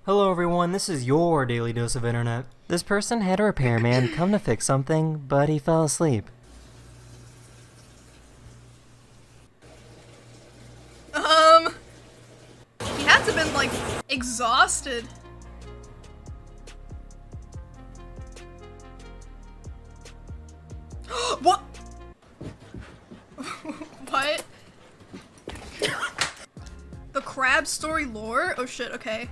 Hello everyone, this is your daily dose of internet. This person had a repairman come to fix something, but he fell asleep. He had to have been, like, exhausted. What? What? The crab story lore? Oh shit, okay.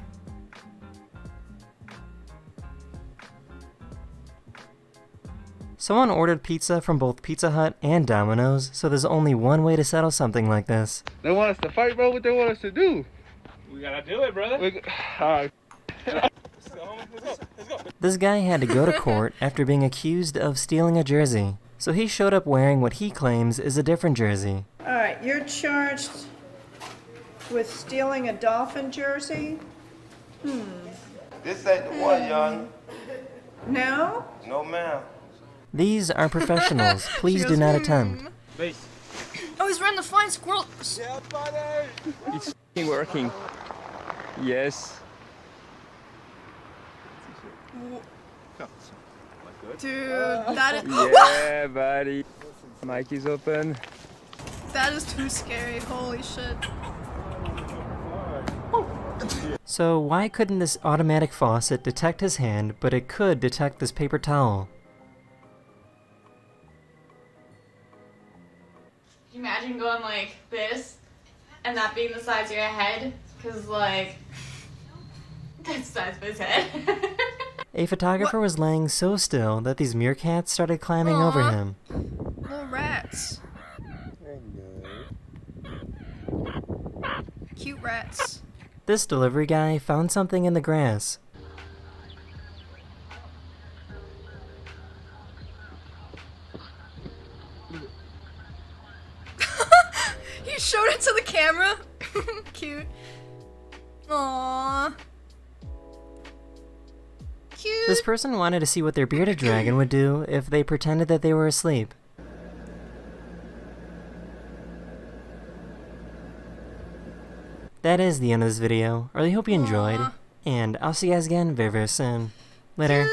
Someone ordered pizza from both Pizza Hut and Domino's, so there's only one way to settle something like this. They want us to fight, bro. What they want us to do? We gotta do it, brother. Alright. Let's go, homie. Let's go. This guy had to go to court after being accused of stealing a jersey, so he showed up wearing what he claims is a different jersey. Alright, you're charged with stealing a Dolphin jersey? This ain't the one, young. No? No, ma'am. These are professionals. Please do not attempt. Base. Oh, he's running the flying squirrel. Yeah, buddy. It's working. Yes. Dude, that is Yeah, buddy. Mic is open. that is too scary. Holy shit. So why couldn't this automatic faucet detect his hand, but it could detect this paper towel? Can you imagine going like this and that being the size of your head? Cause like, that's the size of his head. A photographer was laying so still that these meerkats started climbing over Aw. him. Little rats. Cute rats. This delivery guy found something in the grass. He showed it to the camera. Cute. Aww. Cute. This person wanted to see what their bearded dragon would do if they pretended that they were asleep. That is the end of this video. I really hope you enjoyed, Aw. and I'll see you guys again very, very soon. Later.